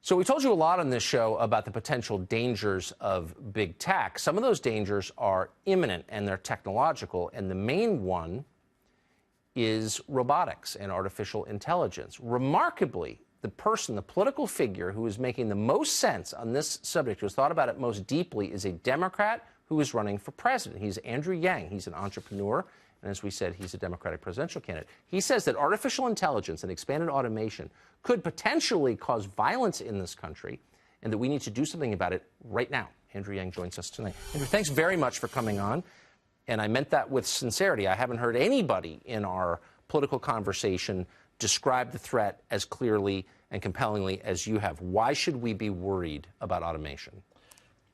So we told you a lot on this show about the potential dangers of big tech. Some of those dangers are imminent and they're technological, and the main one is robotics and artificial intelligence. Remarkably, the political figure who is making the most sense on this subject, who has thought about it most deeply, is a Democrat who is running for president. He's Andrew Yang. He's an entrepreneur, and as we said, he's a Democratic presidential candidate. He says that artificial intelligence and expanded automation could potentially cause violence in this country, and that we need to do something about it right now. Andrew Yang joins us tonight. Andrew, thanks very much for coming on, and I meant that with sincerity. I haven't heard anybody in our political conversation describe the threat as clearly and compellingly as you have. Why should we be worried about automation?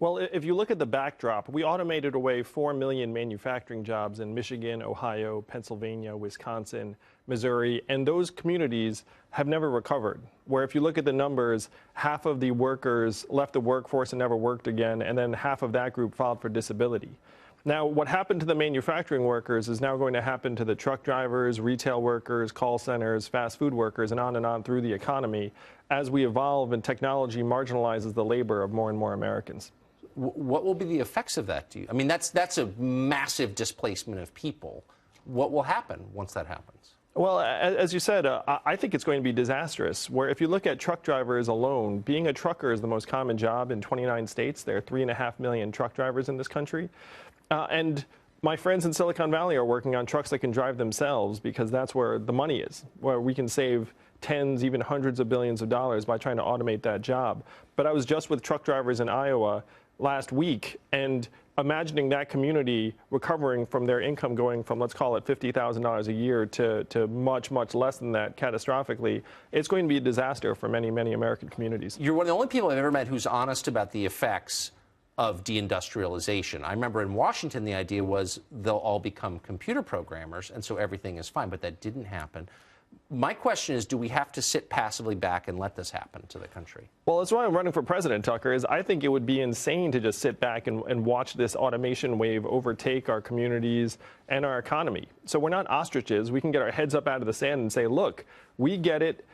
Well, if you look at the backdrop, we automated away 4 million manufacturing jobs in Michigan, Ohio, Pennsylvania, Wisconsin, Missouri, and those communities have never recovered. Where if you look at the numbers, half of the workers left the workforce and never worked again, and then half of that group filed for disability. Now, what happened to the manufacturing workers is now going to happen to the truck drivers, retail workers, call centers, fast food workers, and on through the economy as we evolve and technology marginalizes the labor of more and more Americans. What will be the effects of that, do you? I mean, that's a massive displacement of people. What will happen once that happens? Well, as you said, I think it's going to be disastrous, where if you look at truck drivers alone, being a trucker is the most common job in 29 states. There are 3.5 million truck drivers in this country. And my friends in Silicon Valley are working on trucks that can drive themselves because that's where the money is, where we can save tens, even hundreds of billions of dollars by trying to automate that job. But I was just with truck drivers in Iowa last week, and imagining that community recovering from their income going from, let's call it $50,000 a year to much, much less than that catastrophically, it's going to be a disaster for many, many American communities. You're one of the only people I've ever met who's honest about the effects of deindustrialization. I remember in Washington, the idea was they'll all become computer programmers, and so everything is fine, but that didn't happen. My question is, do we have to sit passively back and let this happen to the country? Well, that's why I'm running for president, Tucker, is I think it would be insane to just sit back and watch this automation wave overtake our communities and our economy. So we're not ostriches. We can get our heads up out of the sand and say, look, we get it.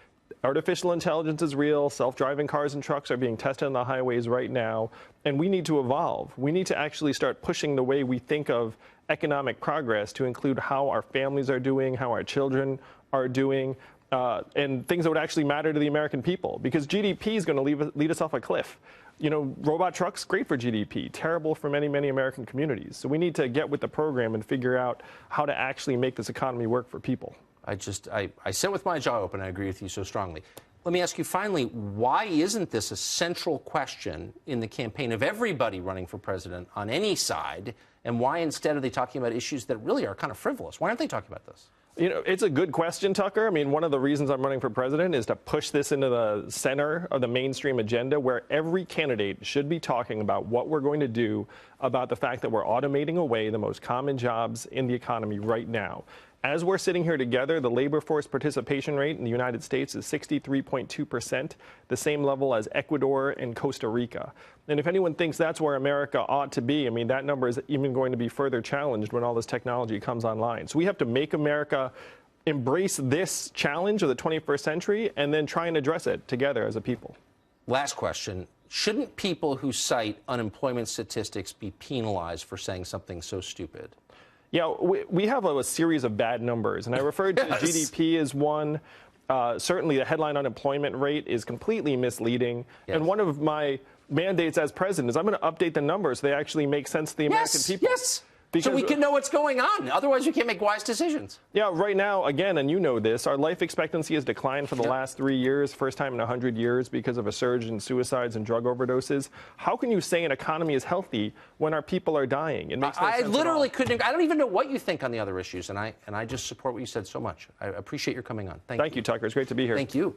Artificial intelligence is real. Self-driving cars and trucks are being tested on the highways right now, and we need to evolve. We need to actually start pushing the way we think of economic progress to include how our families are doing, how our children are doing, and things that would actually matter to the American people, because GDP is going to lead us off a cliff. You know, robot trucks, great for GDP, terrible for many, many American communities. So we need to get with the program and figure out how to actually make this economy work for people. I sit with my jaw open. I agree with you so strongly. Let me ask you finally, why isn't this a central question in the campaign of everybody running for president on any side? And why instead are they talking about issues that really are kind of frivolous? Why aren't they talking about this? You know, it's a good question, Tucker. I mean, one of the reasons I'm running for president is to push this into the center of the mainstream agenda, where every candidate should be talking about what we're going to do about the fact that we're automating away the most common jobs in the economy right now. As we're sitting here together, the labor force participation rate in the United States is 63.2%, the same level as Ecuador and Costa Rica. And if anyone thinks that's where America ought to be, I mean, that number is even going to be further challenged when all this technology comes online. So we have to make America embrace this challenge of the 21st century and then try and address it together as a people. Last question. Shouldn't people who cite unemployment statistics be penalized for saying something so stupid? Yeah, we have a series of bad numbers, and I referred to GDP as one. Certainly, the headline unemployment rate is completely misleading. Yes. And one of my mandates as president is I'm going to update the numbers so they actually make sense to the American people. Yes. So we can know what's going on. Otherwise, we can't make wise decisions. Yeah, right now, again, and you know this, our life expectancy has declined for the last 3 years, first time in 100 years because of a surge in suicides and drug overdoses. How can you say an economy is healthy when our people are dying? It makes no sense. I literally couldn't. I don't even know what you think on the other issues, and I just support what you said so much. I appreciate your coming on. Thank you. Thank you, Tucker. It's great to be here. Thank you.